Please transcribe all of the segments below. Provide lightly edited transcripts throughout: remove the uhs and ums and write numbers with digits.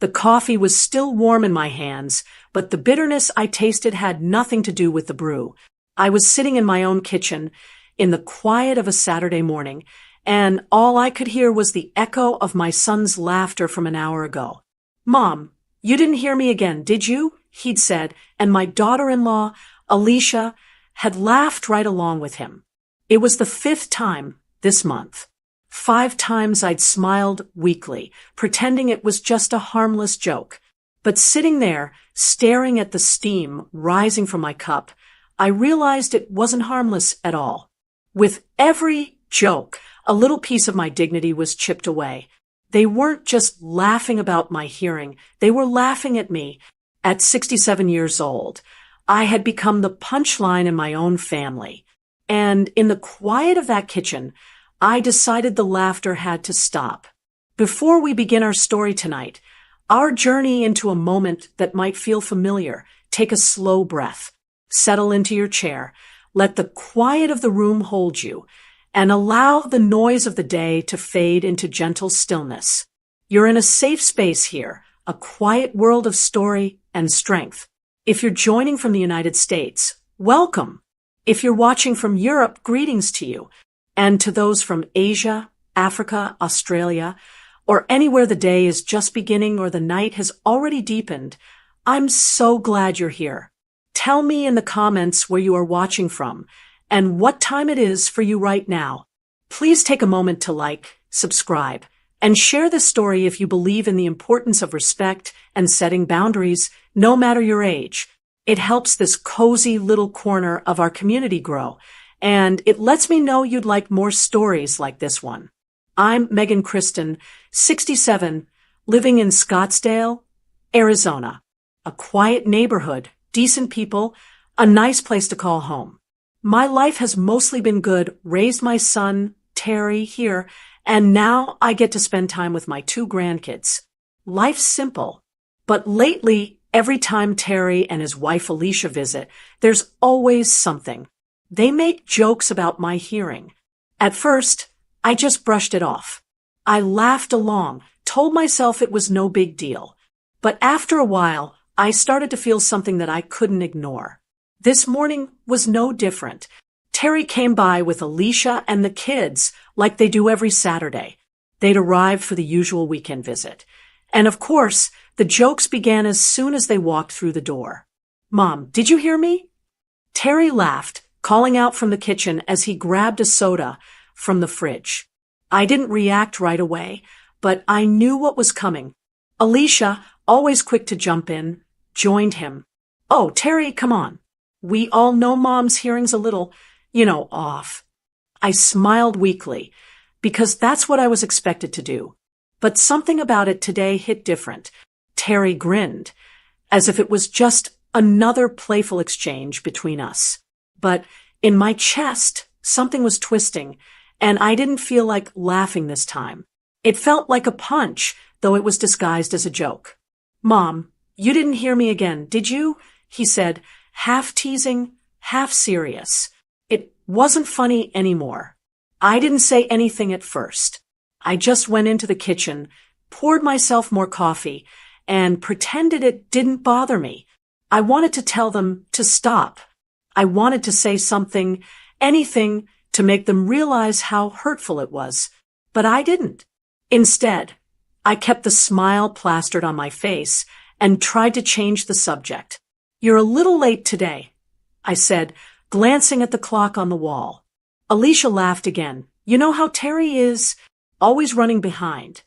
The coffee was still warm in my hands, but the bitterness I tasted had nothing to do with the brew. I was sitting in my own kitchen, in the quiet of a Saturday morning, and all I could hear was the echo of my son's laughter from an hour ago. "Mom, you didn't hear me again, did you?" he'd said, and my daughter-in-law, Alicia, had laughed right along with him. It was the 5th time this month. 5 times I'd smiled weakly, pretending it was just a harmless joke. But sitting there, staring at the steam rising from my cup, I realized it wasn't harmless at all. With every joke, a little piece of my dignity was chipped away. They weren't just laughing about my hearing, they were laughing at me. At 67 years old, I had become the punchline in my own family. And in the quiet of that kitchen, I decided the laughter had to stop. Before we begin our story tonight, our journey into a moment that might feel familiar, take a slow breath. Settle into your chair. Let the quiet of the room hold you, and allow the noise of the day to fade into gentle stillness. You're in a safe space here, a quiet world of story and strength. If you're joining from the United States, welcome. If you're watching from Europe, greetings to you. And to those from Asia, Africa, Australia, or anywhere the day is just beginning or the night has already deepened, I'm so glad you're here. Tell me in the comments where you are watching from and what time it is for you right now. Please take a moment to like, subscribe, and share this story if you believe in the importance of respect and setting boundaries, no matter your age. It helps this cozy little corner of our community grow, and it lets me know you'd like more stories like this one. I'm Megan Kristen, 67, living in Scottsdale, Arizona. A quiet neighborhood, decent people, a nice place to call home. My life has mostly been good, raised my son, Terry, here, and now I get to spend time with my 2 grandkids. Life's simple. But lately, every time Terry and his wife Alicia visit, there's always something. They make jokes about my hearing. At first, I just brushed it off. I laughed along, told myself it was no big deal. But after a while, I started to feel something that I couldn't ignore. This morning was no different. Terry came by with Alicia and the kids like they do every Saturday. They'd arrived for the usual weekend visit. And of course, the jokes began as soon as they walked through the door. "Mom, did you hear me?" Terry laughed, calling out from the kitchen as he grabbed a soda from the fridge. I didn't react right away, but I knew what was coming. Alicia, always quick to jump in, joined him. "Oh, Terry, come on. We all know Mom's hearing's a little, off." I smiled weakly, because that's what I was expected to do. But something about it today hit different. Terry grinned, as if it was just another playful exchange between us. But in my chest, something was twisting, and I didn't feel like laughing this time. It felt like a punch, though it was disguised as a joke. "Mom, you didn't hear me again, did you?" he said, half teasing, half serious. It wasn't funny anymore. I didn't say anything at first. I just went into the kitchen, poured myself more coffee, and pretended it didn't bother me. I wanted to tell them to stop. I wanted to say something, anything, to make them realize how hurtful it was. But I didn't. Instead, I kept the smile plastered on my face and tried to change the subject. "You're a little late today," I said, glancing at the clock on the wall. Alicia laughed again. You know how Terry is, always running behind.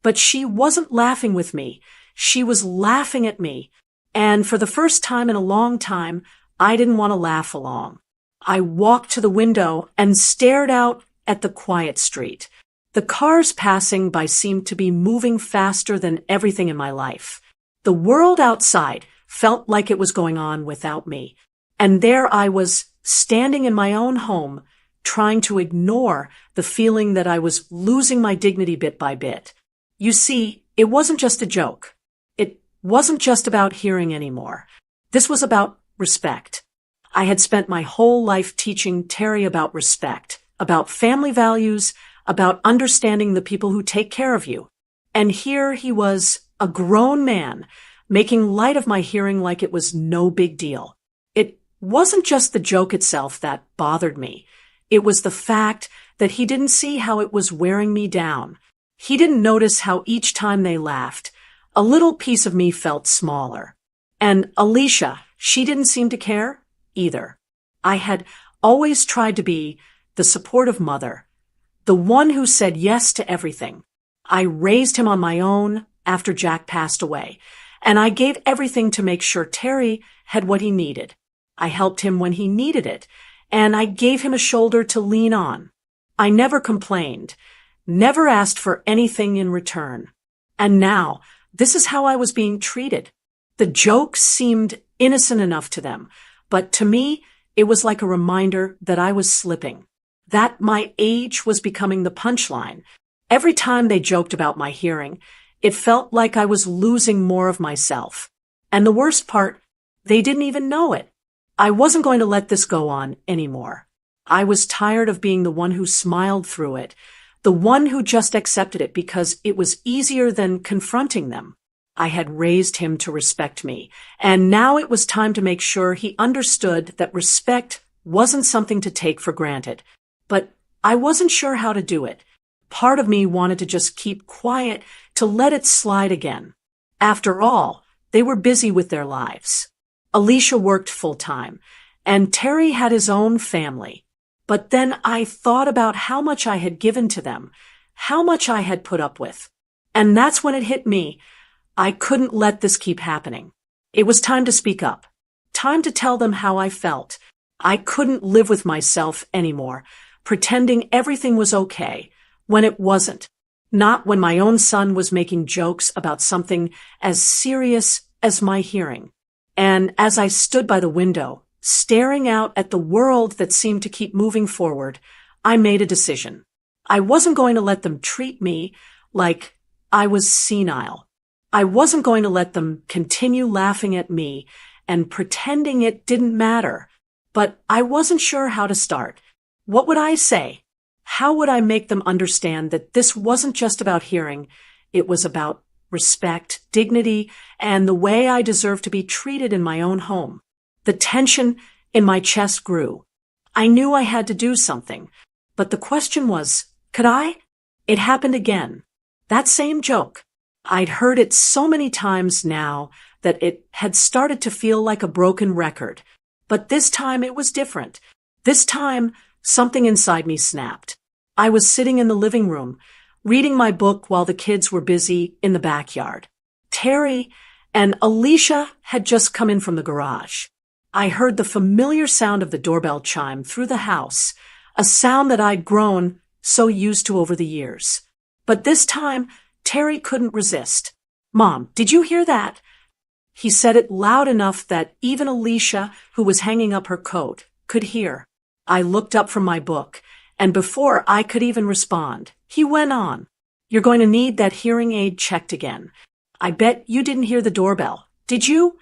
But she wasn't laughing with me. She was laughing at me. And for the first time in a long time, I didn't want to laugh along. I walked to the window and stared out at the quiet street. The cars passing by seemed to be moving faster than everything in my life. The world outside felt like it was going on without me. And there I was, standing in my own home, trying to ignore the feeling that I was losing my dignity bit by bit. You see, it wasn't just a joke. It wasn't just about hearing anymore. This was about respect. I had spent my whole life teaching Terry about respect, about family values, about understanding the people who take care of you. And here he was a grown man, making light of my hearing like it was no big deal. It wasn't just the joke itself that bothered me. It was the fact that he didn't see how it was wearing me down. He didn't notice how each time they laughed, a little piece of me felt smaller. And Alicia, she didn't seem to care either. I had always tried to be the supportive mother, the one who said yes to everything. I raised him on my own after Jack passed away, and I gave everything to make sure Terry had what he needed. I helped him when he needed it, and I gave him a shoulder to lean on. I never complained, never asked for anything in return. And now, this is how I was being treated. The joke seemed innocent enough to them, but to me, it was like a reminder that I was slipping, that my age was becoming the punchline. Every time they joked about my hearing, it felt like I was losing more of myself. And the worst part, they didn't even know it. I wasn't going to let this go on anymore. I was tired of being the one who smiled through it, the one who just accepted it because it was easier than confronting them. I had raised him to respect me, and now it was time to make sure he understood that respect wasn't something to take for granted. But I wasn't sure how to do it. Part of me wanted to just keep quiet, to let it slide again. After all, they were busy with their lives. Alicia worked full-time, and Terry had his own family. But then I thought about how much I had given to them, how much I had put up with. And that's when it hit me. I couldn't let this keep happening. It was time to speak up. Time to tell them how I felt. I couldn't live with myself anymore, pretending everything was okay, when it wasn't. Not when my own son was making jokes about something as serious as my hearing. And as I stood by the window, staring out at the world that seemed to keep moving forward, I made a decision. I wasn't going to let them treat me like I was senile. I wasn't going to let them continue laughing at me and pretending it didn't matter. But I wasn't sure how to start. What would I say? How would I make them understand that this wasn't just about hearing, it was about respect, dignity, and the way I deserved to be treated in my own home? The tension in my chest grew. I knew I had to do something, but the question was, could I? It happened again. That same joke. I'd heard it so many times now that it had started to feel like a broken record. But this time it was different. This time, something inside me snapped. I was sitting in the living room, reading my book while the kids were busy in the backyard. Terry and Alicia had just come in from the garage. I heard the familiar sound of the doorbell chime through the house, a sound that I'd grown so used to over the years. But this time, Terry couldn't resist. "Mom, did you hear that?" He said it loud enough that even Alicia, who was hanging up her coat, could hear. I looked up from my book, and before I could even respond, he went on. "You're going to need that hearing aid checked again. I bet you didn't hear the doorbell. Did you?"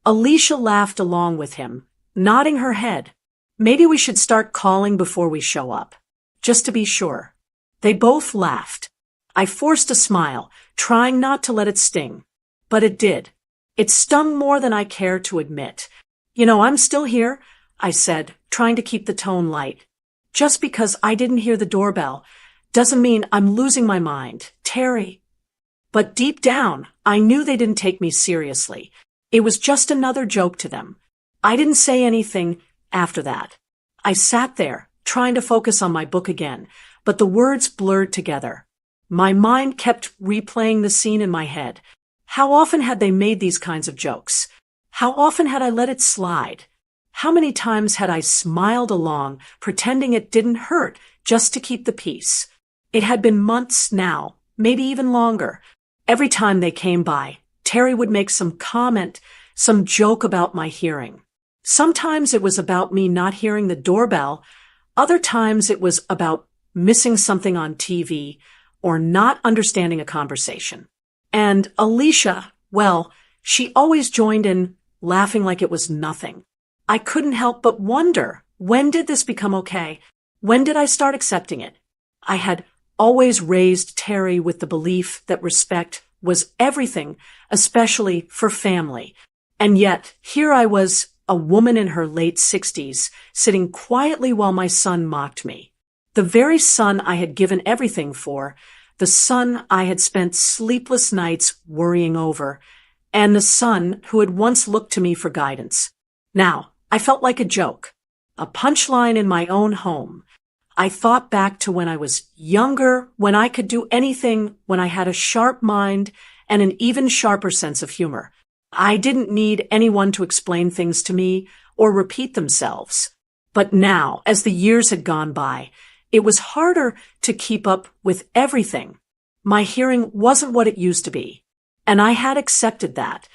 Alicia laughed along with him, nodding her head. "Maybe we should start calling before we show up, just to be sure." They both laughed. I forced a smile, trying not to let it sting. But it did. It stung more than I cared to admit. "I'm still here," I said, trying to keep the tone light. "Just because I didn't hear the doorbell doesn't mean I'm losing my mind. Terry." But deep down, I knew they didn't take me seriously. It was just another joke to them. I didn't say anything after that. I sat there, trying to focus on my book again, but the words blurred together. My mind kept replaying the scene in my head. How often had they made these kinds of jokes? How often had I let it slide? How many times had I smiled along, pretending it didn't hurt, just to keep the peace? It had been months now, maybe even longer. Every time they came by, Terry would make some comment, some joke about my hearing. Sometimes it was about me not hearing the doorbell. Other times it was about missing something on TV or not understanding a conversation. And Alicia, well, she always joined in, laughing like it was nothing. I couldn't help but wonder, when did this become okay? When did I start accepting it? I had always raised Terry with the belief that respect was everything, especially for family. And yet, here I was, a woman in her late 60s, sitting quietly while my son mocked me. The very son I had given everything for, the son I had spent sleepless nights worrying over, and the son who had once looked to me for guidance. Now, I felt like a joke, a punchline in my own home. I thought back to when I was younger, when I could do anything, when I had a sharp mind and an even sharper sense of humor. I didn't need anyone to explain things to me or repeat themselves. But now, as the years had gone by, it was harder to keep up with everything. My hearing wasn't what it used to be, and I had accepted that.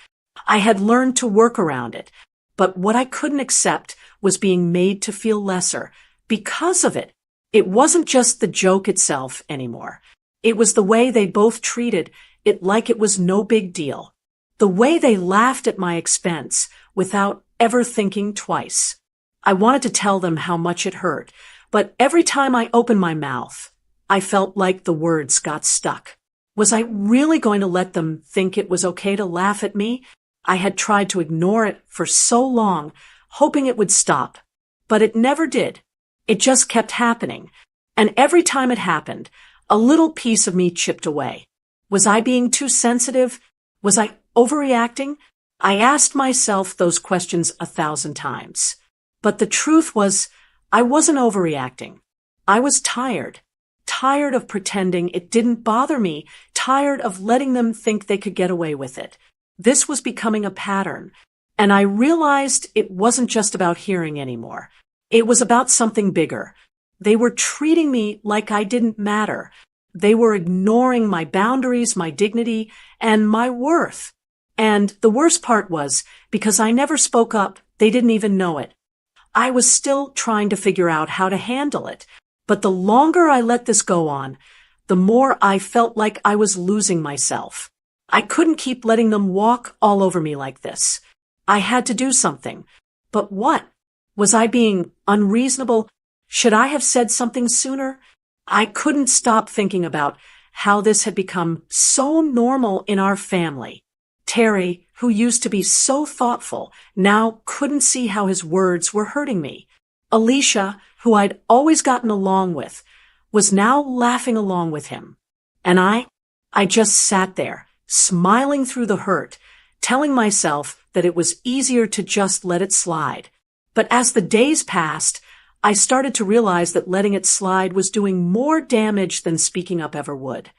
I had learned to work around it, but what I couldn't accept was being made to feel lesser because of it. It wasn't just the joke itself anymore. It was the way they both treated it like it was no big deal. The way they laughed at my expense without ever thinking twice. I wanted to tell them how much it hurt, but every time I opened my mouth, I felt like the words got stuck. Was I really going to let them think it was okay to laugh at me? I had tried to ignore it for so long, hoping it would stop, but it never did. It just kept happening, and every time it happened, a little piece of me chipped away. Was I being too sensitive? Was I overreacting? I asked myself those questions 1,000 times. But the truth was, I wasn't overreacting. I was tired. Tired of pretending it didn't bother me, tired of letting them think they could get away with it. This was becoming a pattern, and I realized it wasn't just about hearing anymore. It was about something bigger. They were treating me like I didn't matter. They were ignoring my boundaries, my dignity, and my worth. And the worst part was, because I never spoke up, they didn't even know it. I was still trying to figure out how to handle it. But the longer I let this go on, the more I felt like I was losing myself. I couldn't keep letting them walk all over me like this. I had to do something. But what? Was I being unreasonable? Should I have said something sooner? I couldn't stop thinking about how this had become so normal in our family. Terry, who used to be so thoughtful, now couldn't see how his words were hurting me. Alicia, who I'd always gotten along with, was now laughing along with him. And I just sat there, smiling through the hurt, telling myself that it was easier to just let it slide. But as the days passed, I started to realize that letting it slide was doing more damage than speaking up ever would.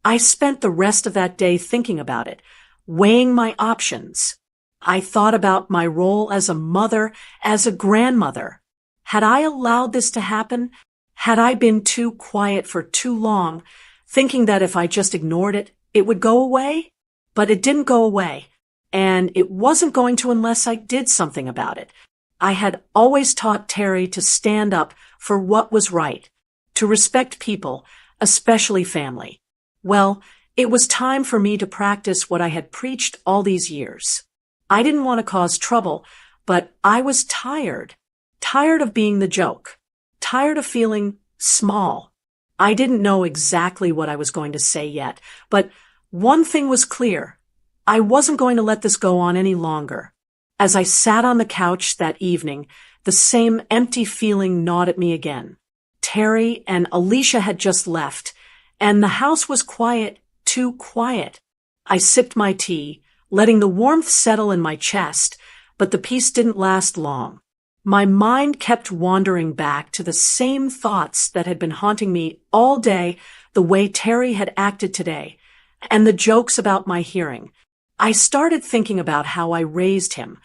I spent the rest of that day thinking about it, weighing my options. I thought about my role as a mother, as a grandmother. Had I allowed this to happen? Had I been too quiet for too long, thinking that if I just ignored it, it would go away? But it didn't go away, and it wasn't going to unless I did something about it. I had always taught Terry to stand up for what was right, to respect people, especially family. Well, it was time for me to practice what I had preached all these years. I didn't want to cause trouble, but I was tired. Tired of being the joke. Tired of feeling small. I didn't know exactly what I was going to say yet, but one thing was clear. I wasn't going to let this go on any longer. As I sat on the couch that evening, the same empty feeling gnawed at me again. Terry and Alicia had just left, and the house was quiet, too quiet. I sipped my tea, letting the warmth settle in my chest, but the peace didn't last long. My mind kept wandering back to the same thoughts that had been haunting me all day, the way Terry had acted today, and the jokes about my hearing. I started thinking about how I raised him,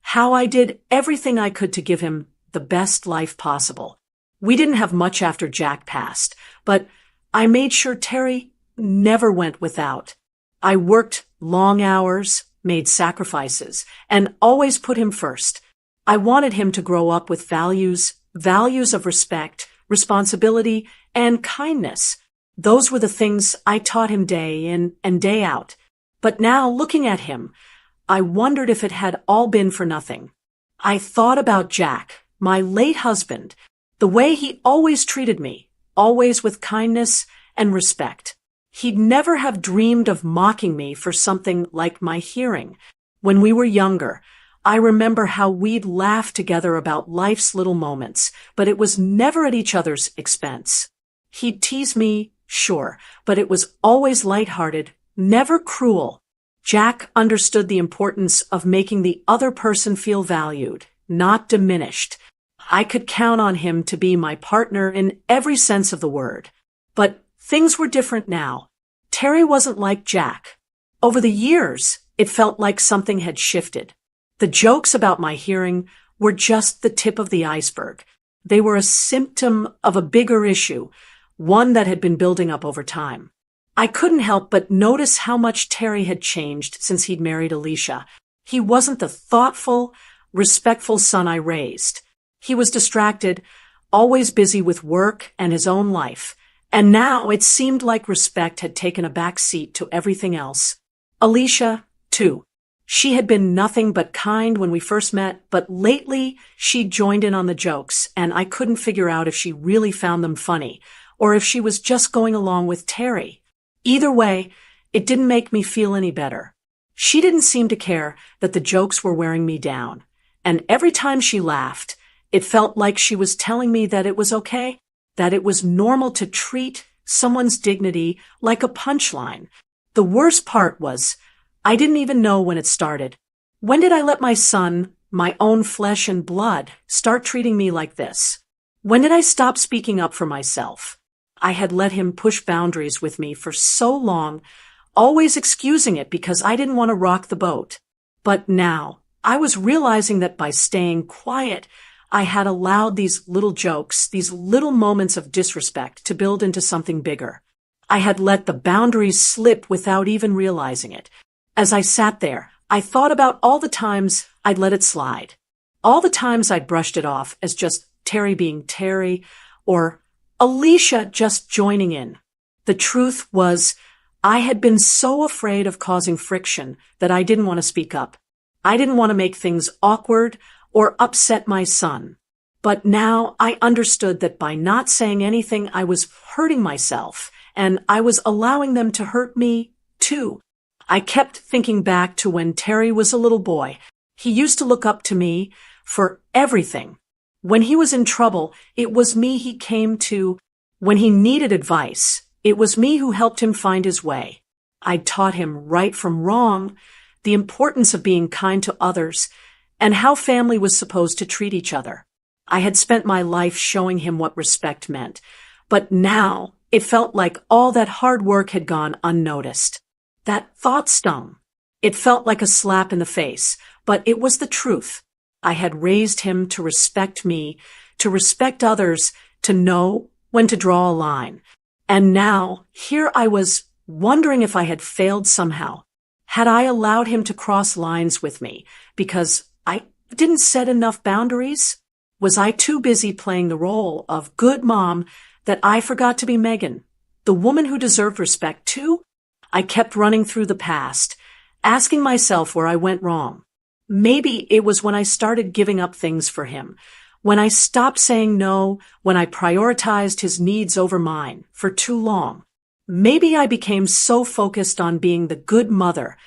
how I did everything I could to give him the best life possible. We didn't have much after Jack passed, but I made sure Terry never went without. I worked long hours, made sacrifices, and always put him first. I wanted him to grow up with values of respect, responsibility, and kindness. Those were the things I taught him day in and day out. But now, looking at him, I wondered if it had all been for nothing. I thought about Jack, my late husband, the way he always treated me, always with kindness and respect. He'd never have dreamed of mocking me for something like my hearing. When we were younger, I remember how we'd laugh together about life's little moments, but it was never at each other's expense. He'd tease me, sure, but it was always lighthearted, never cruel. Jack understood the importance of making the other person feel valued, not diminished. I could count on him to be my partner in every sense of the word. But things were different now. Terry wasn't like Jack. Over the years, it felt like something had shifted. The jokes about my hearing were just the tip of the iceberg. They were a symptom of a bigger issue, one that had been building up over time. I couldn't help but notice how much Terry had changed since he'd married Alicia. He wasn't the thoughtful, respectful son I raised. He was distracted, always busy with work and his own life. And now it seemed like respect had taken a back seat to everything else. Alicia, too. She had been nothing but kind when we first met, but lately she'd joined in on the jokes, and I couldn't figure out if she really found them funny, or if she was just going along with Terry. Either way, it didn't make me feel any better. She didn't seem to care that the jokes were wearing me down, and every time she laughed, it felt like she was telling me that it was okay, that it was normal to treat someone's dignity like a punchline. The worst part was, I didn't even know when it started. When did I let my son, my own flesh and blood, start treating me like this? When did I stop speaking up for myself? I had let him push boundaries with me for so long, always excusing it because I didn't want to rock the boat. But now, I was realizing that by staying quiet, I had allowed these little jokes, these little moments of disrespect to build into something bigger. I had let the boundaries slip without even realizing it. As I sat there, I thought about all the times I'd let it slide. All the times I'd brushed it off as just Terry being Terry, or Alicia just joining in. The truth was, I had been so afraid of causing friction that I didn't want to speak up. I didn't want to make things awkward or upset my son. But now I understood that by not saying anything, I was hurting myself, and I was allowing them to hurt me, too. I kept thinking back to when Terry was a little boy. He used to look up to me for everything. When he was in trouble, it was me he came to. When he needed advice, it was me who helped him find his way. I'd taught him right from wrong, the importance of being kind to others, and how family was supposed to treat each other. I had spent my life showing him what respect meant, but now it felt like all that hard work had gone unnoticed. That thought stung. It felt like a slap in the face, but it was the truth. I had raised him to respect me, to respect others, to know when to draw a line. And now, here I was wondering if I had failed somehow. Had I allowed him to cross lines with me because I didn't set enough boundaries? Was I too busy playing the role of good mom that I forgot to be Megan, the woman who deserved respect too? I kept running through the past, asking myself where I went wrong. Maybe it was when I started giving up things for him, when I stopped saying no, when I prioritized his needs over mine for too long. Maybe I became so focused on being the good mother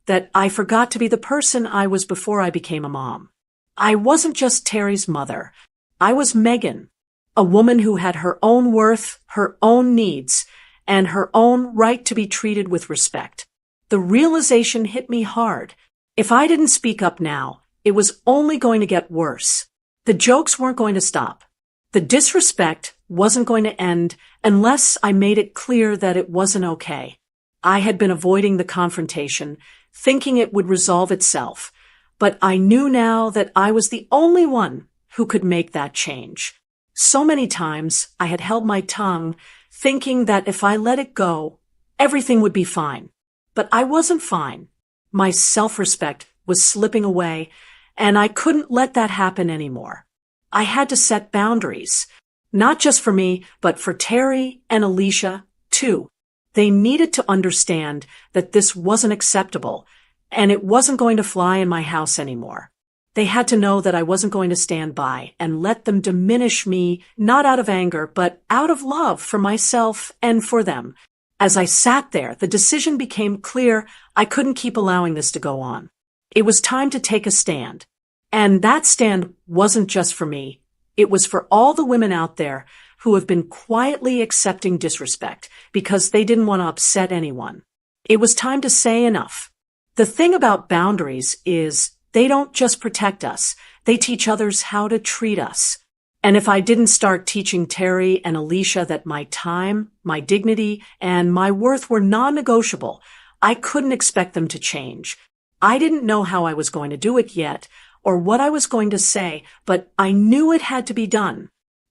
that I forgot to be the person I was before I became a mom. I wasn't just Terry's mother. I was Megan, a woman who had her own worth, her own needs, and her own right to be treated with respect. The realization hit me hard. If I didn't speak up now, it was only going to get worse. The jokes weren't going to stop. The disrespect wasn't going to end unless I made it clear that it wasn't okay. I had been avoiding the confrontation, thinking it would resolve itself, but I knew now that I was the only one who could make that change. So many times I had held my tongue, thinking that if I let it go, everything would be fine. But I wasn't fine. My self-respect was slipping away, and I couldn't let that happen anymore. I had to set boundaries, not just for me, but for Terry and Alicia, too. They needed to understand that this wasn't acceptable, and it wasn't going to fly in my house anymore. They had to know that I wasn't going to stand by and let them diminish me, not out of anger, but out of love for myself and for them. As I sat there, the decision became clear. I couldn't keep allowing this to go on. It was time to take a stand. And that stand wasn't just for me. It was for all the women out there who have been quietly accepting disrespect because they didn't want to upset anyone. It was time to say enough. The thing about boundaries is they don't just protect us, they teach others how to treat us. And if I didn't start teaching Terry and Alicia that my time, my dignity, and my worth were non-negotiable, I couldn't expect them to change. I didn't know how I was going to do it yet, or what I was going to say, but I knew it had to be done.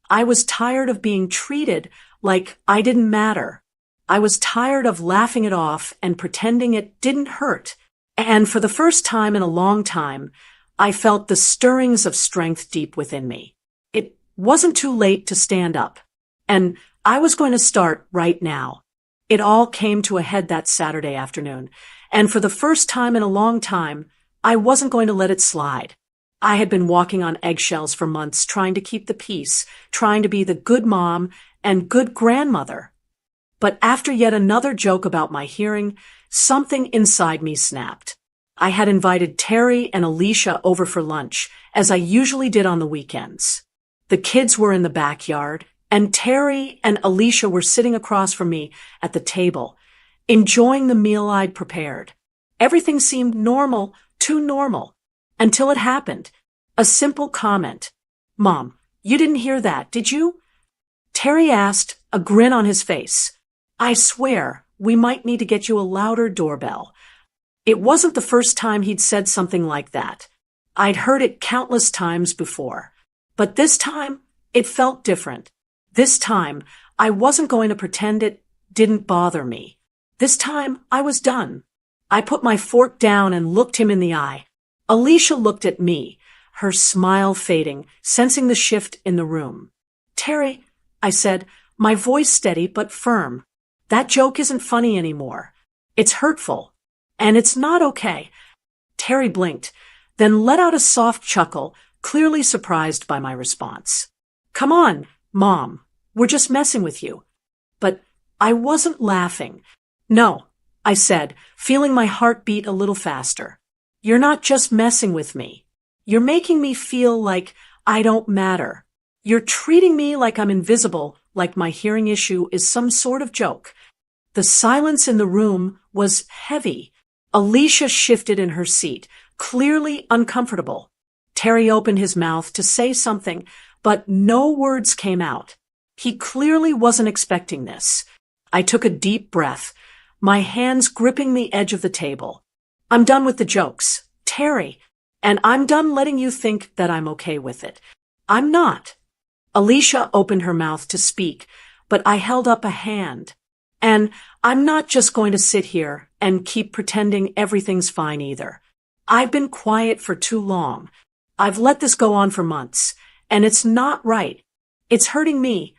I was tired of being treated like I didn't matter. I was tired of laughing it off and pretending it didn't hurt. And for the first time in a long time, I felt the stirrings of strength deep within me. It wasn't too late to stand up. And I was going to start right now. It all came to a head that Saturday afternoon. And for the first time in a long time, I wasn't going to let it slide. I had been walking on eggshells for months, trying to keep the peace, trying to be the good mom and good grandmother. But after yet another joke about my hearing, something inside me snapped. I had invited Terry and Alicia over for lunch, as I usually did on the weekends. The kids were in the backyard, and Terry and Alicia were sitting across from me at the table, enjoying the meal I'd prepared. Everything seemed normal, too normal, until it happened. A simple comment. "Mom, you didn't hear that, did you?" Terry asked, a grin on his face. "I swear, we might need to get you a louder doorbell." It wasn't the first time he'd said something like that. I'd heard it countless times before. But this time, it felt different. This time, I wasn't going to pretend it didn't bother me. This time, I was done. I put my fork down and looked him in the eye. Alicia looked at me, her smile fading, sensing the shift in the room. "Terry," I said, my voice steady but firm, "that joke isn't funny anymore. It's hurtful. And it's not okay." Terry blinked, then let out a soft chuckle, clearly surprised by my response. "Come on, Mom. We're just messing with you." But I wasn't laughing. "No," I said, feeling my heart beat a little faster. "You're not just messing with me. You're making me feel like I don't matter. You're treating me like I'm invisible, like my hearing issue is some sort of joke." The silence in the room was heavy. Alicia shifted in her seat, clearly uncomfortable. Terry opened his mouth to say something, but no words came out. He clearly wasn't expecting this. I took a deep breath, my hands gripping the edge of the table. "I'm done with the jokes, Terry, and I'm done letting you think that I'm okay with it. I'm not." Alicia opened her mouth to speak, but I held up a hand. "And I'm not just going to sit here and keep pretending everything's fine either. I've been quiet for too long. I've let this go on for months, and it's not right. It's hurting me."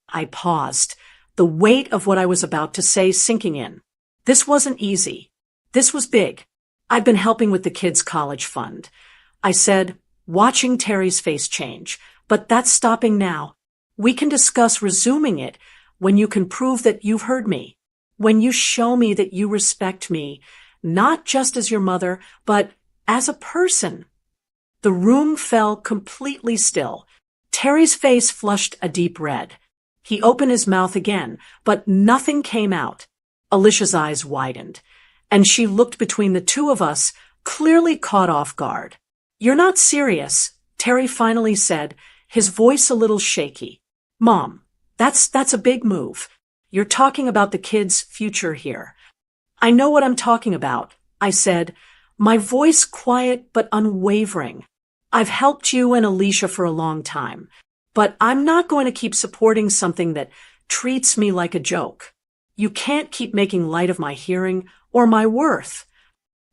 I paused, the weight of what I was about to say sinking in. This wasn't easy. This was big. I'd been helping with the kids' college fund. I said, watching Terry's face change, "But that's stopping now. We can discuss resuming it when you can prove that you've heard me, when you show me that you respect me, not just as your mother, but as a person." The room fell completely still. Terry's face flushed a deep red. He opened his mouth again, but nothing came out. Alicia's eyes widened, and she looked between the two of us, clearly caught off guard. "You're not serious," Terry finally said, his voice a little shaky. "Mom, that's a big move. You're talking about the kids' future here." "I know what I'm talking about," I said, my voice quiet but unwavering. "I've helped you and Alicia for a long time, but I'm not going to keep supporting something that treats me like a joke. You can't keep making light of my hearing or my worth."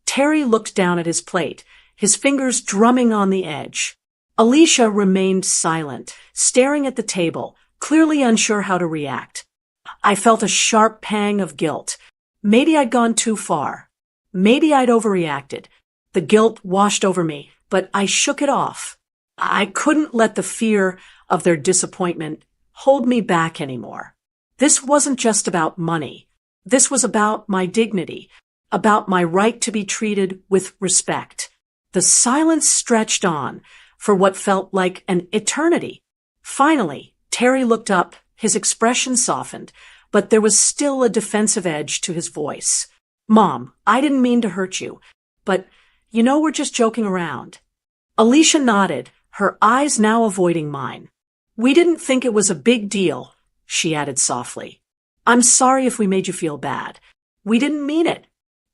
Terry looked down at his plate, his fingers drumming on the edge. Alicia remained silent, staring at the table, clearly unsure how to react. I felt a sharp pang of guilt. Maybe I'd gone too far. Maybe I'd overreacted. The guilt washed over me, but I shook it off. I couldn't let the fear of their disappointment hold me back anymore. This wasn't just about money. This was about my dignity, about my right to be treated with respect. The silence stretched on for what felt like an eternity. Finally, Terry looked up, his expression softened, but there was still a defensive edge to his voice. Mom, I didn't mean to hurt you, but we're just joking around. Alicia nodded, her eyes now avoiding mine. We didn't think it was a big deal, she added softly. I'm sorry if we made you feel bad. We didn't mean it.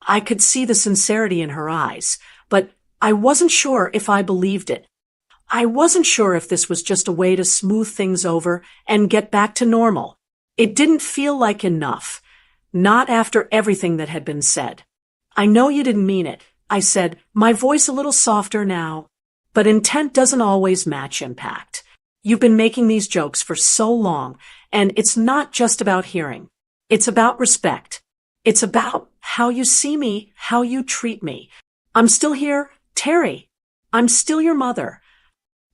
I could see the sincerity in her eyes, but I wasn't sure if I believed it. I wasn't sure if this was just a way to smooth things over and get back to normal. It didn't feel like enough, not after everything that had been said. I know you didn't mean it, I said, my voice a little softer now. But intent doesn't always match impact. You've been making these jokes for so long, and it's not just about hearing. It's about respect. It's about how you see me, how you treat me. I'm still here, Terry. I'm still your mother.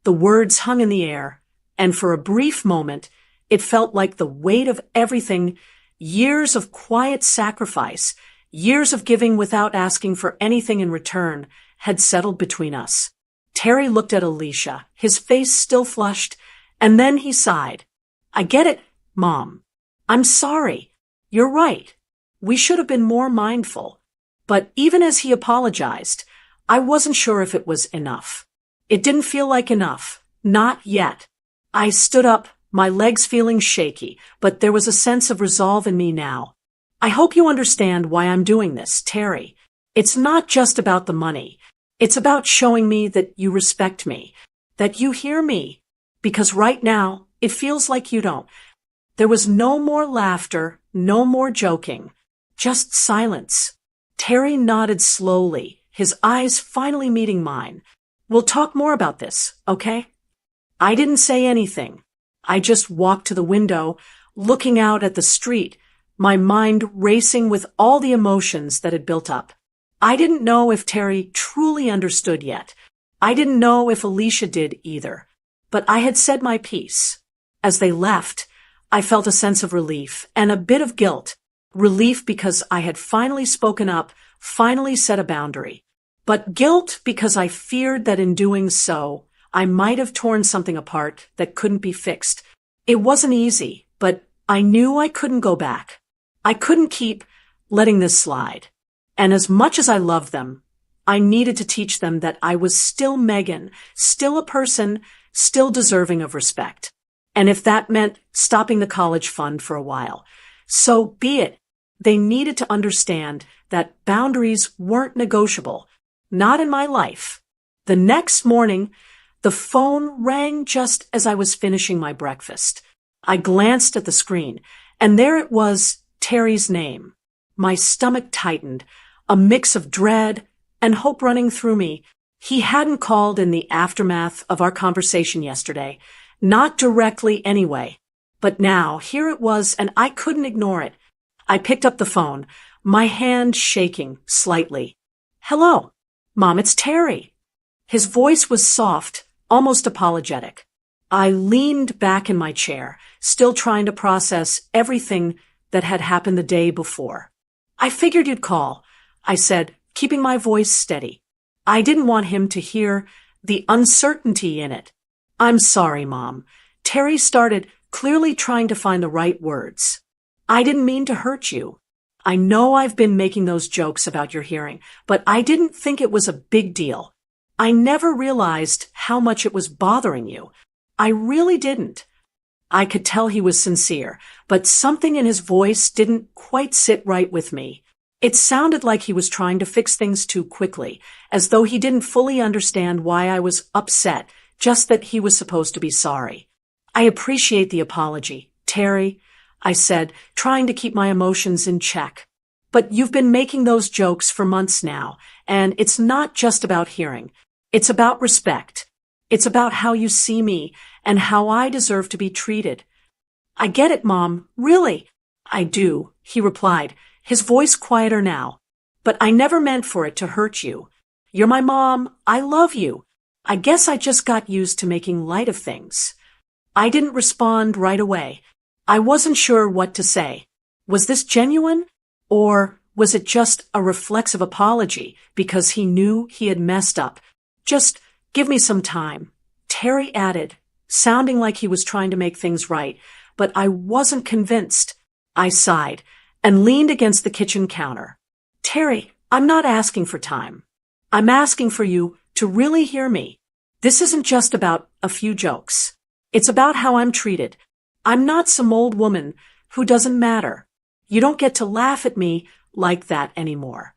The words hung in the air, and for a brief moment, it felt like the weight of everything, years of quiet sacrifice, years of giving without asking for anything in return, had settled between us. Terry looked at Alicia, his face still flushed, and then he sighed. I get it, Mom. I'm sorry. You're right. We should have been more mindful. But even as he apologized, I wasn't sure if it was enough. It didn't feel like enough. Not yet. I stood up, my legs feeling shaky, but there was a sense of resolve in me now. I hope you understand why I'm doing this, Terry. It's not just about the money. It's about showing me that you respect me, that you hear me, because right now it feels like you don't. There was no more laughter, no more joking, just silence. Terry nodded slowly, his eyes finally meeting mine. We'll talk more about this, okay? I didn't say anything. I just walked to the window, looking out at the street, my mind racing with all the emotions that had built up. I didn't know if Terry truly understood yet. I didn't know if Alicia did either. But I had said my piece. As they left, I felt a sense of relief and a bit of guilt. Relief because I had finally spoken up, finally set a boundary. But guilt because I feared that in doing so, I might have torn something apart that couldn't be fixed. It wasn't easy, but I knew I couldn't go back. I couldn't keep letting this slide. And as much as I loved them, I needed to teach them that I was still Megan, still a person, still deserving of respect. And if that meant stopping the college fund for a while, so be it. They needed to understand that boundaries weren't negotiable. Not in my life. The next morning, the phone rang just as I was finishing my breakfast. I glanced at the screen, and there it was, Terry's name. My stomach tightened, a mix of dread and hope running through me. He hadn't called in the aftermath of our conversation yesterday, not directly anyway. But now, here it was, and I couldn't ignore it. I picked up the phone, my hand shaking slightly. Hello. Mom, it's Terry. His voice was soft, almost apologetic. I leaned back in my chair, still trying to process everything that had happened the day before. I figured you'd call, I said, keeping my voice steady. I didn't want him to hear the uncertainty in it. I'm sorry, Mom. Terry started, clearly trying to find the right words. I didn't mean to hurt you. I know I've been making those jokes about your hearing, but I didn't think it was a big deal. I never realized how much it was bothering you. I really didn't. I could tell he was sincere, but something in his voice didn't quite sit right with me. It sounded like he was trying to fix things too quickly, as though he didn't fully understand why I was upset, just that he was supposed to be sorry. I appreciate the apology, Terry, I said, trying to keep my emotions in check. But you've been making those jokes for months now, and it's not just about hearing. It's about respect. It's about how you see me and how I deserve to be treated. I get it, Mom, really. I do, he replied, his voice quieter now. But I never meant for it to hurt you. You're my mom. I love you. I guess I just got used to making light of things. I didn't respond right away. I wasn't sure what to say. Was this genuine? Or was it just a reflexive apology because he knew he had messed up? Just give me some time, Terry added, sounding like he was trying to make things right, but I wasn't convinced. I sighed and leaned against the kitchen counter. Terry, I'm not asking for time. I'm asking for you to really hear me. This isn't just about a few jokes. It's about how I'm treated. I'm not some old woman who doesn't matter. You don't get to laugh at me like that anymore.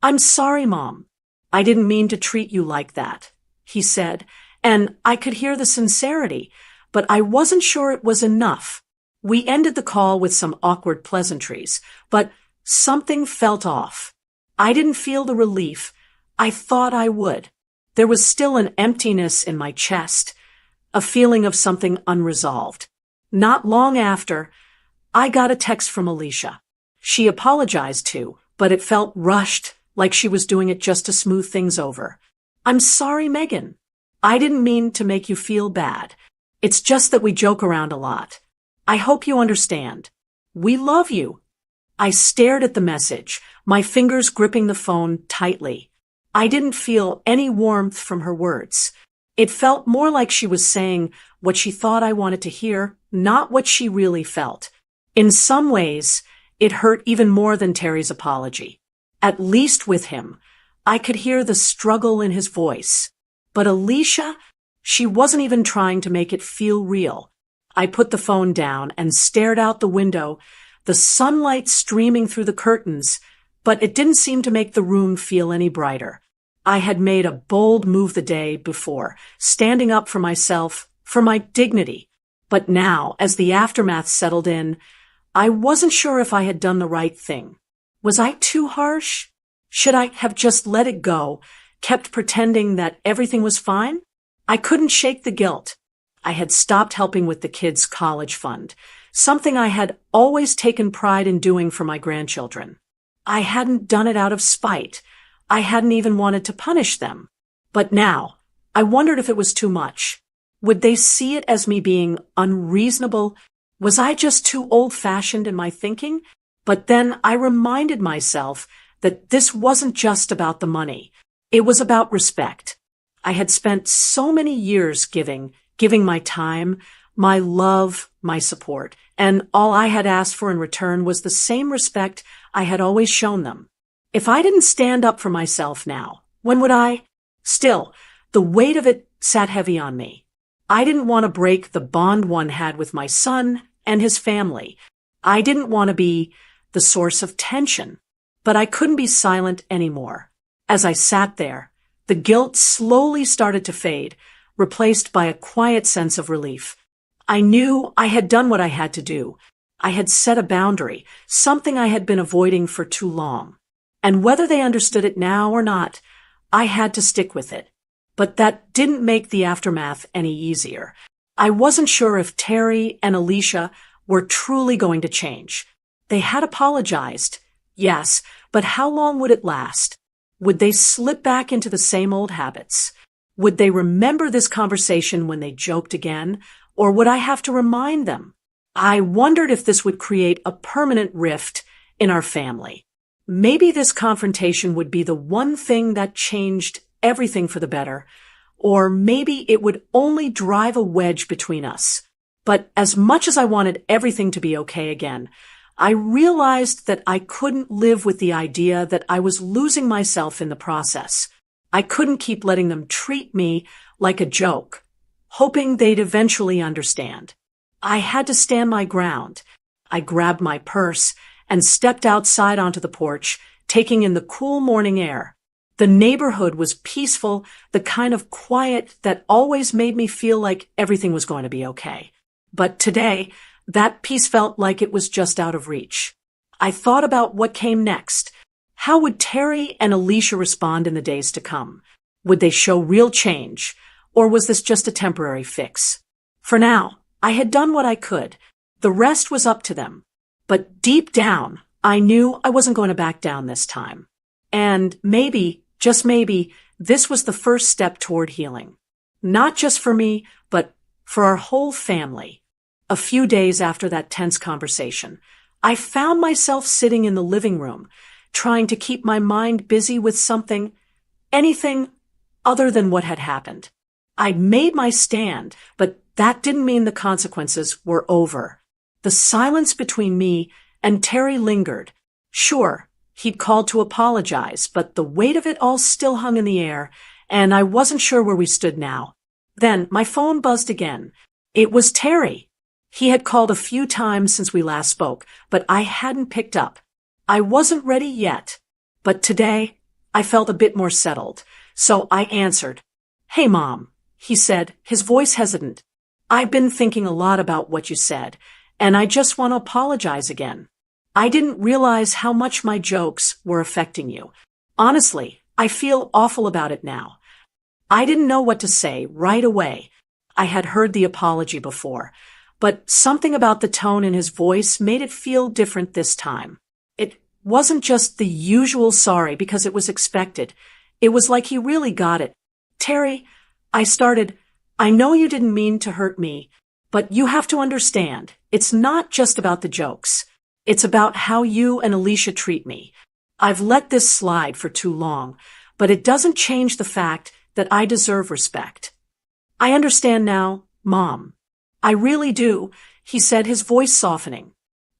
I'm sorry, Mom. I didn't mean to treat you like that, he said, and I could hear the sincerity, but I wasn't sure it was enough. We ended the call with some awkward pleasantries, but something felt off. I didn't feel the relief I thought I would. There was still an emptiness in my chest, a feeling of something unresolved. Not long after, I got a text from Alicia. She apologized too, but it felt rushed, like she was doing it just to smooth things over. I'm sorry, Megan. I didn't mean to make you feel bad. It's just that we joke around a lot. I hope you understand. We love you. I stared at the message, my fingers gripping the phone tightly. I didn't feel any warmth from her words. It felt more like she was saying what she thought I wanted to hear, not what she really felt. In some ways, it hurt even more than Terry's apology. At least with him, I could hear the struggle in his voice. But Alicia, she wasn't even trying to make it feel real. I put the phone down and stared out the window, the sunlight streaming through the curtains, but it didn't seem to make the room feel any brighter. I had made a bold move the day before, standing up for myself, for my dignity. But now, as the aftermath settled in, I wasn't sure if I had done the right thing. Was I too harsh? Should I have just let it go, kept pretending that everything was fine? I couldn't shake the guilt. I had stopped helping with the kids' college fund, something I had always taken pride in doing for my grandchildren. I hadn't done it out of spite. I hadn't even wanted to punish them. But now, I wondered if it was too much. Would they see it as me being unreasonable? Was I just too old-fashioned in my thinking? But then I reminded myself that this wasn't just about the money. It was about respect. I had spent so many years giving my time, my love, my support, and all I had asked for in return was the same respect I had always shown them. If I didn't stand up for myself now, when would I? Still, the weight of it sat heavy on me. I didn't want to break the bond one had with my son and his family. I didn't want to be the source of tension, but I couldn't be silent anymore. As I sat there, the guilt slowly started to fade, replaced by a quiet sense of relief. I knew I had done what I had to do. I had set a boundary, something I had been avoiding for too long. And whether they understood it now or not, I had to stick with it. But that didn't make the aftermath any easier. I wasn't sure if Terry and Alicia were truly going to change. They had apologized, yes, but how long would it last? Would they slip back into the same old habits? Would they remember this conversation when they joked again, or would I have to remind them? I wondered if this would create a permanent rift in our family. Maybe this confrontation would be the one thing that changed everything for the better, or maybe it would only drive a wedge between us. But as much as I wanted everything to be okay again, I realized that I couldn't live with the idea that I was losing myself in the process. I couldn't keep letting them treat me like a joke, hoping they'd eventually understand. I had to stand my ground. I grabbed my purse and stepped outside onto the porch, taking in the cool morning air. The neighborhood was peaceful, the kind of quiet that always made me feel like everything was going to be okay. But today, that peace felt like it was just out of reach. I thought about what came next. How would Terry and Alicia respond in the days to come? Would they show real change, or was this just a temporary fix? For now, I had done what I could. The rest was up to them. But deep down, I knew I wasn't going to back down this time. And maybe, just maybe, this was the first step toward healing. Not just for me, but for our whole family. A few days after that tense conversation, I found myself sitting in the living room, trying to keep my mind busy with anything other than what had happened. I'd made my stand, but that didn't mean the consequences were over. The silence between me and Terry lingered. Sure, he'd called to apologize, but the weight of it all still hung in the air, and I wasn't sure where we stood now. Then my phone buzzed again. It was Terry. He had called a few times since we last spoke, but I hadn't picked up. I wasn't ready yet, but today I felt a bit more settled, so I answered. "Hey, Mom," he said, his voice hesitant. "I've been thinking a lot about what you said, and I just want to apologize again. I didn't realize how much my jokes were affecting you. Honestly, I feel awful about it now." I didn't know what to say right away. I had heard the apology before, but something about the tone in his voice made it feel different this time. It wasn't just the usual sorry because it was expected. It was like he really got it. "Terry," I started, "I know you didn't mean to hurt me, but you have to understand, it's not just about the jokes. It's about how you and Alicia treat me. I've let this slide for too long, but it doesn't change the fact that I deserve respect." "I understand now, Mom. I really do," he said, his voice softening.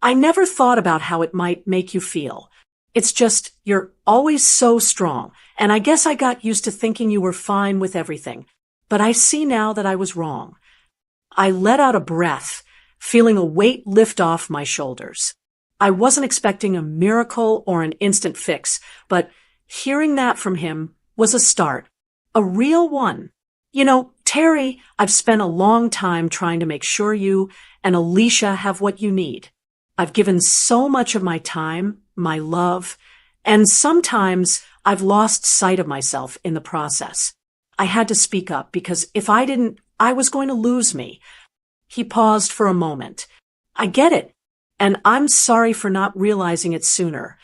"I never thought about how it might make you feel. It's just, you're always so strong, and I guess I got used to thinking you were fine with everything. But I see now that I was wrong." I let out a breath, feeling a weight lift off my shoulders. I wasn't expecting a miracle or an instant fix, but hearing that from him was a start. A real one. "You know, Terry, I've spent a long time trying to make sure you and Alicia have what you need. I've given so much of my time, my love, and sometimes I've lost sight of myself in the process. I had to speak up because if I didn't, I was going to lose me." He paused for a moment. "I get it, and I'm sorry for not realizing it sooner.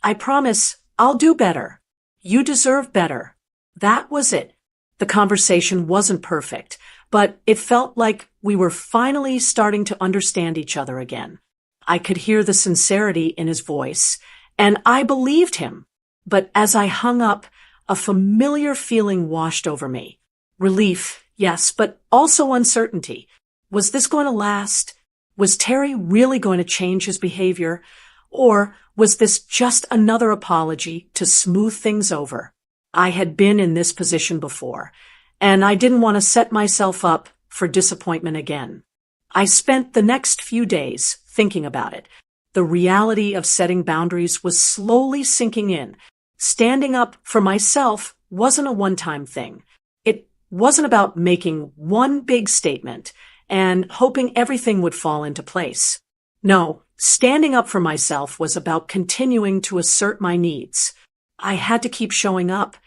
I promise I'll do better. You deserve better." That was it. The conversation wasn't perfect, but it felt like we were finally starting to understand each other again. I could hear the sincerity in his voice, and I believed him. But as I hung up, a familiar feeling washed over me. Relief, yes, but also uncertainty. Was this going to last? Was Terry really going to change his behavior? Or was this just another apology to smooth things over? I had been in this position before, and I didn't want to set myself up for disappointment again. I spent the next few days thinking about it. The reality of setting boundaries was slowly sinking in. Standing up for myself wasn't a one-time thing. It wasn't about making one big statement and hoping everything would fall into place. No, standing up for myself was about continuing to assert my needs. I had to keep showing up,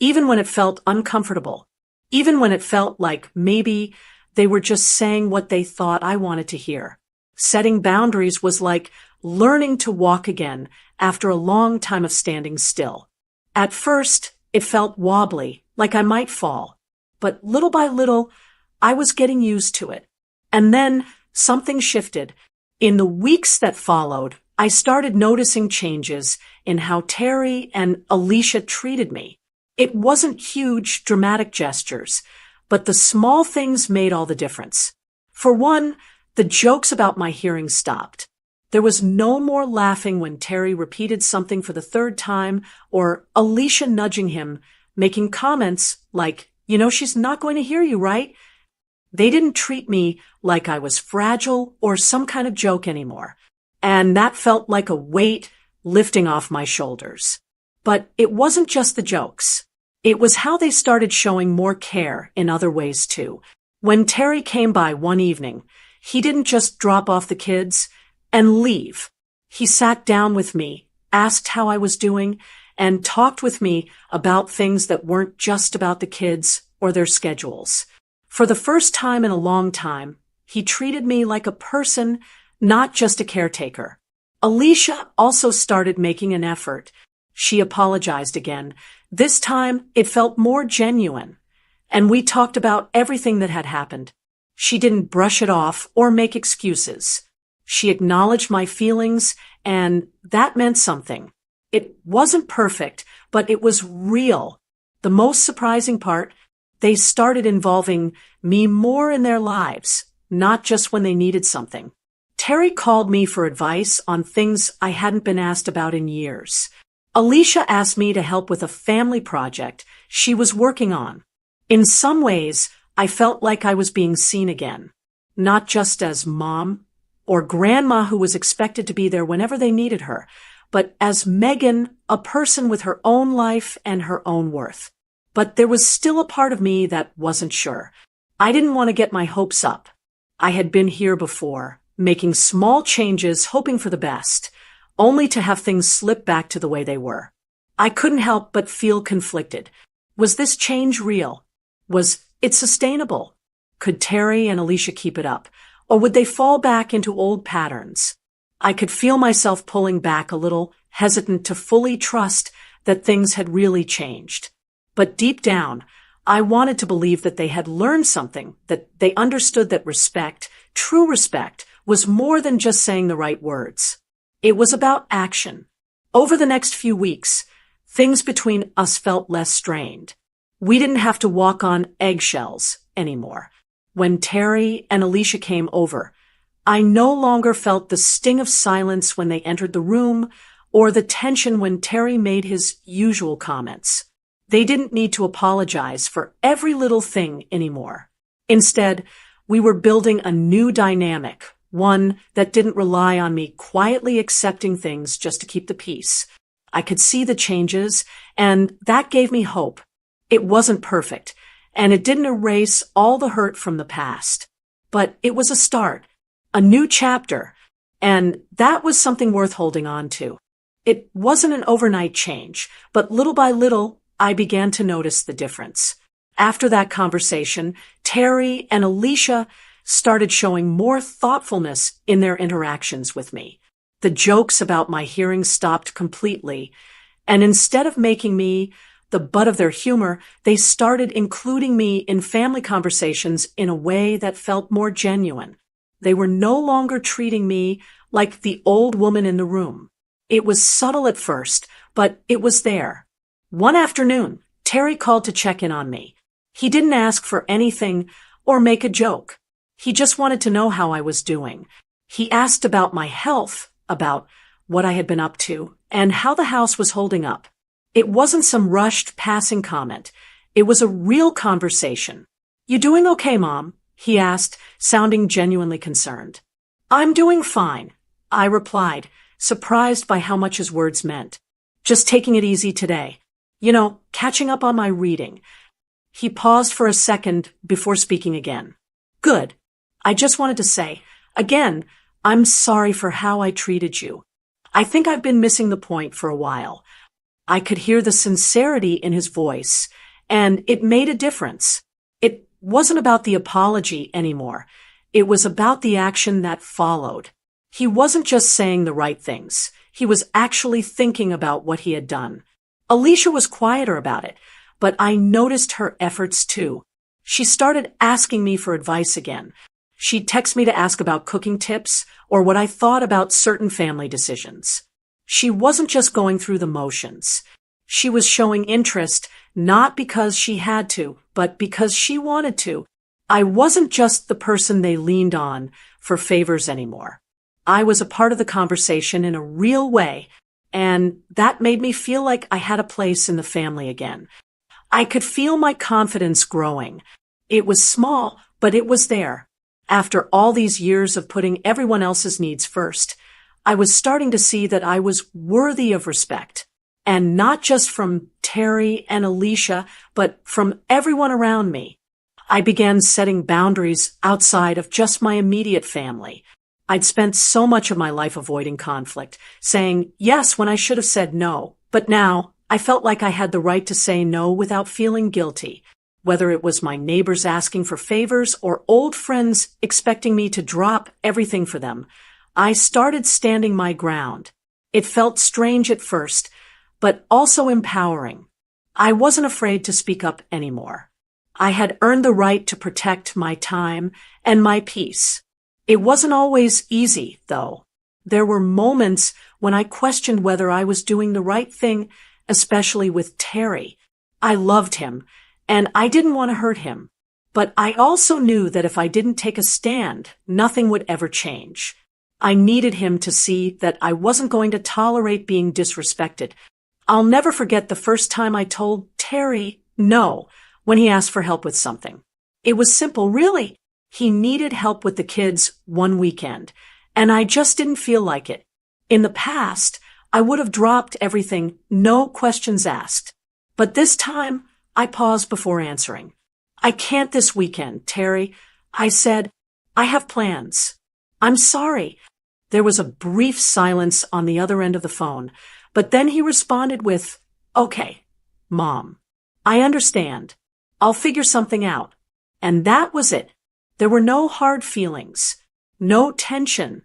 even when it felt uncomfortable, even when it felt like maybe they were just saying what they thought I wanted to hear. Setting boundaries was like learning to walk again after a long time of standing still. At first, it felt wobbly, like I might fall, but little by little, I was getting used to it. And then something shifted. In the weeks that followed, I started noticing changes in how Terry and Alicia treated me. It wasn't huge, dramatic gestures, but the small things made all the difference. For one, the jokes about my hearing stopped. There was no more laughing when Terry repeated something for the third time, or Alicia nudging him, making comments like, "You know, she's not going to hear you, right?" They didn't treat me like I was fragile or some kind of joke anymore, and that felt like a weight lifting off my shoulders. But it wasn't just the jokes. It was how they started showing more care in other ways too. When Terry came by one evening, he didn't just drop off the kids and leave. He sat down with me, asked how I was doing, and talked with me about things that weren't just about the kids or their schedules. For the first time in a long time, he treated me like a person, not just a caretaker. Alicia also started making an effort. She apologized again. This time, it felt more genuine, and we talked about everything that had happened. She didn't brush it off or make excuses. She acknowledged my feelings, and that meant something. It wasn't perfect, but it was real. The most surprising part, they started involving me more in their lives, not just when they needed something. Terry called me for advice on things I hadn't been asked about in years. Alicia asked me to help with a family project she was working on. In some ways, I felt like I was being seen again, not just as mom or grandma who was expected to be there whenever they needed her, but as Megan, a person with her own life and her own worth. But there was still a part of me that wasn't sure. I didn't want to get my hopes up. I had been here before, making small changes, hoping for the best, only to have things slip back to the way they were. I couldn't help but feel conflicted. Was this change real? Was it sustainable? Could Terry and Alicia keep it up? Or would they fall back into old patterns? I could feel myself pulling back a little, hesitant to fully trust that things had really changed. But deep down, I wanted to believe that they had learned something, that they understood that respect, true respect, was more than just saying the right words. It was about action. Over the next few weeks, things between us felt less strained. We didn't have to walk on eggshells anymore. When Terry and Alicia came over, I no longer felt the sting of silence when they entered the room or the tension when Terry made his usual comments. They didn't need to apologize for every little thing anymore. Instead, we were building a new dynamic, one that didn't rely on me quietly accepting things just to keep the peace. I could see the changes, and that gave me hope. It wasn't perfect, and it didn't erase all the hurt from the past. But it was a start, a new chapter, and that was something worth holding on to. It wasn't an overnight change, but little by little, I began to notice the difference. After that conversation, Terry and Alicia started showing more thoughtfulness in their interactions with me. The jokes about my hearing stopped completely, and instead of making me the butt of their humor, they started including me in family conversations in a way that felt more genuine. They were no longer treating me like the old woman in the room. It was subtle at first, but it was there. One afternoon, Terry called to check in on me. He didn't ask for anything or make a joke. He just wanted to know how I was doing. He asked about my health, about what I had been up to, and how the house was holding up. It wasn't some rushed passing comment. It was a real conversation. "You doing okay, Mom?" he asked, sounding genuinely concerned. "I'm doing fine," I replied, surprised by how much his words meant. "Just taking it easy today. Catching up on my reading." He paused for a second before speaking again. "Good. I just wanted to say, again, I'm sorry for how I treated you. I think I've been missing the point for a while." I could hear the sincerity in his voice, and it made a difference. It wasn't about the apology anymore. It was about the action that followed. He wasn't just saying the right things. He was actually thinking about what he had done. Alicia was quieter about it, but I noticed her efforts too. She started asking me for advice again. She'd text me to ask about cooking tips or what I thought about certain family decisions. She wasn't just going through the motions. She was showing interest, not because she had to, but because she wanted to. I wasn't just the person they leaned on for favors anymore. I was a part of the conversation in a real way, and that made me feel like I had a place in the family again. I could feel my confidence growing. It was small, but it was there. After all these years of putting everyone else's needs first, I was starting to see that I was worthy of respect, and not just from Terry and Alicia, but from everyone around me. I began setting boundaries outside of just my immediate family. I'd spent so much of my life avoiding conflict, saying yes when I should have said no, but now I felt like I had the right to say no without feeling guilty, whether it was my neighbors asking for favors or old friends expecting me to drop everything for them. I started standing my ground. It felt strange at first, but also empowering. I wasn't afraid to speak up anymore. I had earned the right to protect my time and my peace. It wasn't always easy, though. There were moments when I questioned whether I was doing the right thing, especially with Terry. I loved him, and I didn't want to hurt him. But I also knew that if I didn't take a stand, nothing would ever change. I needed him to see that I wasn't going to tolerate being disrespected. I'll never forget the first time I told Terry no when he asked for help with something. It was simple, really. He needed help with the kids one weekend, and I just didn't feel like it. In the past, I would have dropped everything, no questions asked. But this time, I paused before answering. I can't this weekend, Terry. I said, I have plans. I'm sorry. There was a brief silence on the other end of the phone, but then he responded with, okay, Mom, I understand. I'll figure something out. And that was it. There were no hard feelings, no tension.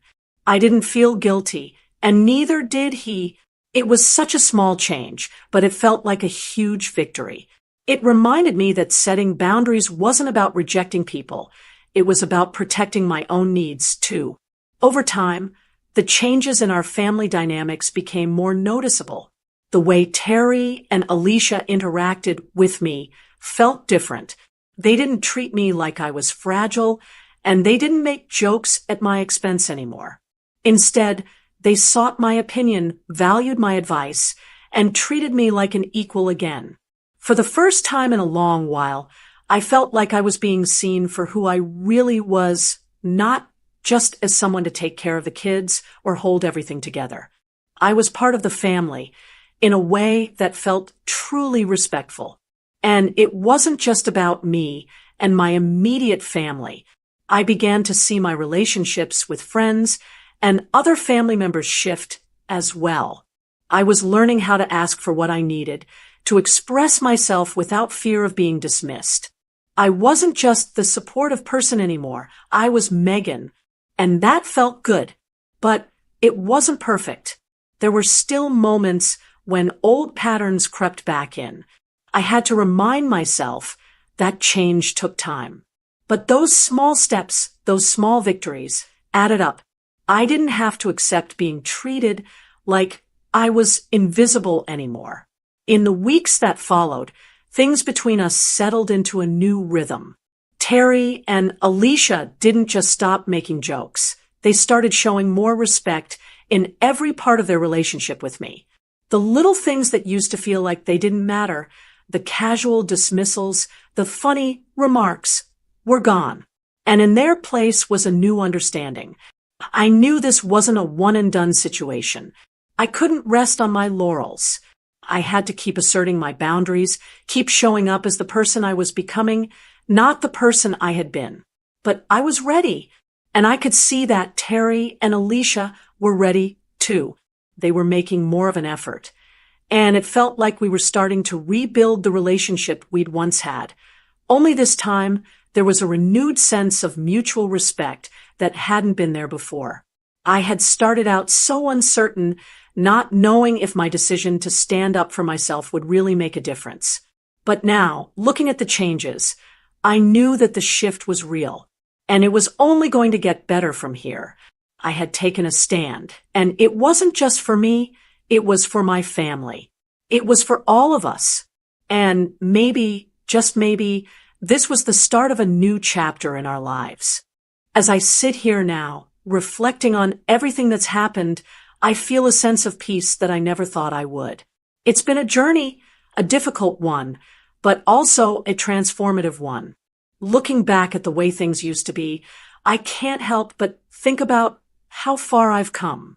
I didn't feel guilty, and neither did he. It was such a small change, but it felt like a huge victory. It reminded me that setting boundaries wasn't about rejecting people. It was about protecting my own needs, too. Over time, the changes in our family dynamics became more noticeable. The way Terry and Alicia interacted with me felt different. They didn't treat me like I was fragile, and they didn't make jokes at my expense anymore. Instead, they sought my opinion, valued my advice, and treated me like an equal again. For the first time in a long while, I felt like I was being seen for who I really was, not just as someone to take care of the kids or hold everything together. I was part of the family in a way that felt truly respectful. And it wasn't just about me and my immediate family. I began to see my relationships with friends and other family members shift as well. I was learning how to ask for what I needed, to express myself without fear of being dismissed. I wasn't just the supportive person anymore. I was Megan, and that felt good. But it wasn't perfect. There were still moments when old patterns crept back in. I had to remind myself that change took time. But those small steps, those small victories, added up. I didn't have to accept being treated like I was invisible anymore. In the weeks that followed, things between us settled into a new rhythm. Terry and Alicia didn't just stop making jokes. They started showing more respect in every part of their relationship with me. The little things that used to feel like they didn't matter, the casual dismissals, the funny remarks, were gone. And in their place was a new understanding. I knew this wasn't a one-and-done situation. I couldn't rest on my laurels. I had to keep asserting my boundaries, keep showing up as the person I was becoming, not the person I had been. But I was ready, and I could see that Terry and Alicia were ready too. They were making more of an effort. And it felt like we were starting to rebuild the relationship we'd once had. Only this time, there was a renewed sense of mutual respect that hadn't been there before. I had started out so uncertain, not knowing if my decision to stand up for myself would really make a difference. But now, looking at the changes, I knew that the shift was real, and it was only going to get better from here. I had taken a stand, and it wasn't just for me, it was for my family. It was for all of us. And maybe, just maybe, this was the start of a new chapter in our lives. As I sit here now, reflecting on everything that's happened, I feel a sense of peace that I never thought I would. It's been a journey, a difficult one, but also a transformative one. Looking back at the way things used to be, I can't help but think about how far I've come.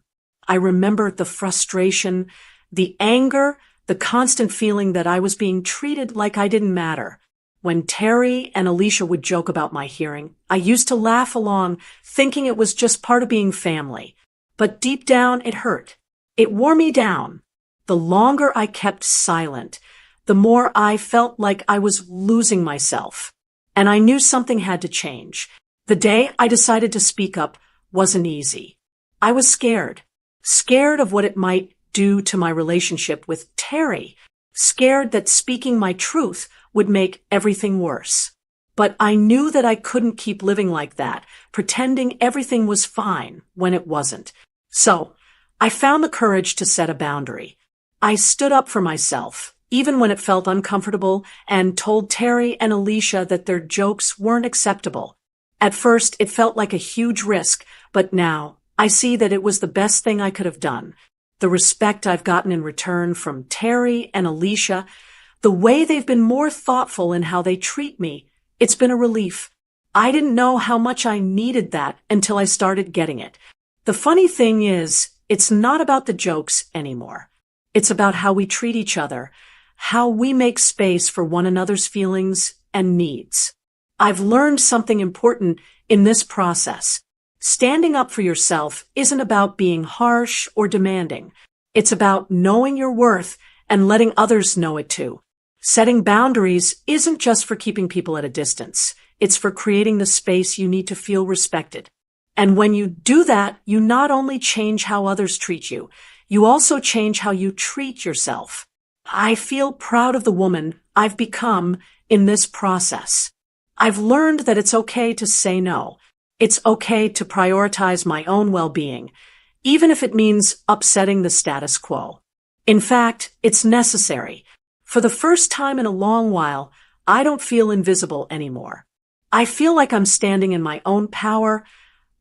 I remember the frustration, the anger, the constant feeling that I was being treated like I didn't matter. When Terry and Alicia would joke about my hearing, I used to laugh along, thinking it was just part of being family. But deep down, it hurt. It wore me down. The longer I kept silent, the more I felt like I was losing myself. And I knew something had to change. The day I decided to speak up wasn't easy. I was scared of what it might do to my relationship with Terry, scared that speaking my truth would make everything worse. But I knew that I couldn't keep living like that, pretending everything was fine when it wasn't. So, I found the courage to set a boundary. I stood up for myself, even when it felt uncomfortable, and told Terry and Alicia that their jokes weren't acceptable. At first, it felt like a huge risk, but now, I see that it was the best thing I could have done. The respect I've gotten in return from Terry and Alicia, the way they've been more thoughtful in how they treat me, it's been a relief. I didn't know how much I needed that until I started getting it. The funny thing is, it's not about the jokes anymore. It's about how we treat each other, how we make space for one another's feelings and needs. I've learned something important in this process. Standing up for yourself isn't about being harsh or demanding. It's about knowing your worth and letting others know it too. Setting boundaries isn't just for keeping people at a distance. It's for creating the space you need to feel respected. And when you do that, you not only change how others treat you, you also change how you treat yourself. I feel proud of the woman I've become in this process. I've learned that it's okay to say no. It's okay to prioritize my own well-being, even if it means upsetting the status quo. In fact, it's necessary. For the first time in a long while, I don't feel invisible anymore. I feel like I'm standing in my own power,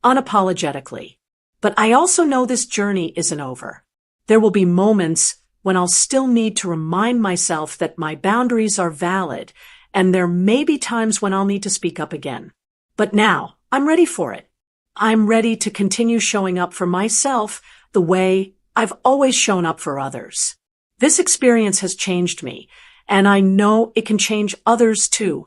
unapologetically. But I also know this journey isn't over. There will be moments when I'll still need to remind myself that my boundaries are valid, and there may be times when I'll need to speak up again. But now, I'm ready for it. I'm ready to continue showing up for myself the way I've always shown up for others. This experience has changed me, and I know it can change others too.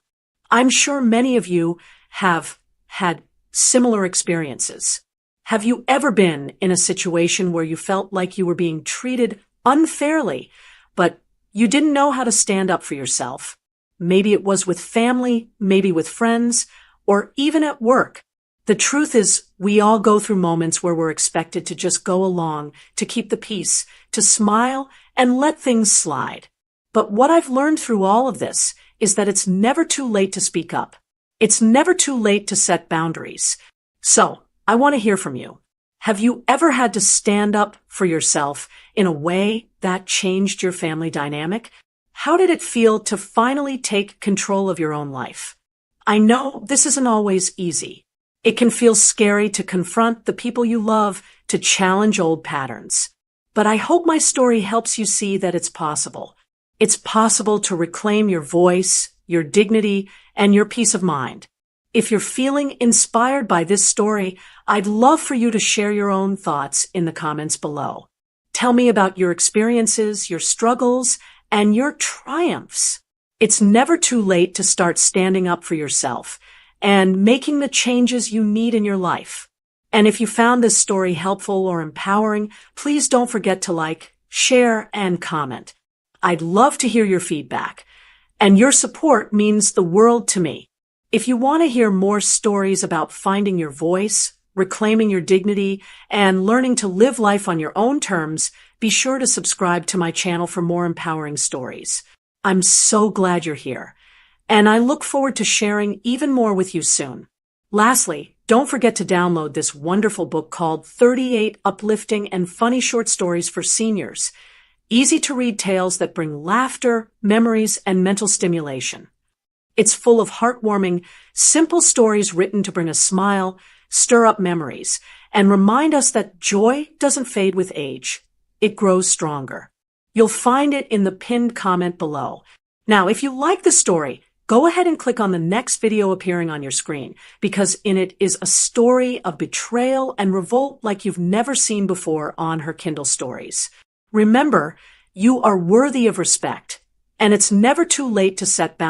I'm sure many of you have had similar experiences. Have you ever been in a situation where you felt like you were being treated unfairly, but you didn't know how to stand up for yourself? Maybe it was with family, maybe with friends, or even at work. The truth is, we all go through moments where we're expected to just go along, to keep the peace, to smile, and let things slide. But what I've learned through all of this is that it's never too late to speak up. It's never too late to set boundaries. So, I want to hear from you. Have you ever had to stand up for yourself in a way that changed your family dynamic? How did it feel to finally take control of your own life? I know this isn't always easy. It can feel scary to confront the people you love, to challenge old patterns. But I hope my story helps you see that it's possible. It's possible to reclaim your voice, your dignity, and your peace of mind. If you're feeling inspired by this story, I'd love for you to share your own thoughts in the comments below. Tell me about your experiences, your struggles, and your triumphs. It's never too late to start standing up for yourself and making the changes you need in your life. And if you found this story helpful or empowering, please don't forget to like, share, and comment. I'd love to hear your feedback, and your support means the world to me. If you want to hear more stories about finding your voice, reclaiming your dignity, and learning to live life on your own terms, be sure to subscribe to my channel for more empowering stories. I'm so glad you're here, and I look forward to sharing even more with you soon. Lastly, don't forget to download this wonderful book called 38 Uplifting and Funny Short Stories for Seniors. Easy-to-read tales that bring laughter, memories, and mental stimulation. It's full of heartwarming, simple stories written to bring a smile, stir up memories, and remind us that joy doesn't fade with age. It grows stronger. You'll find it in the pinned comment below. Now, if you like the story, go ahead and click on the next video appearing on your screen, because in it is a story of betrayal and revolt like you've never seen before on her Kindle Stories. Remember, you are worthy of respect, and it's never too late to set boundaries.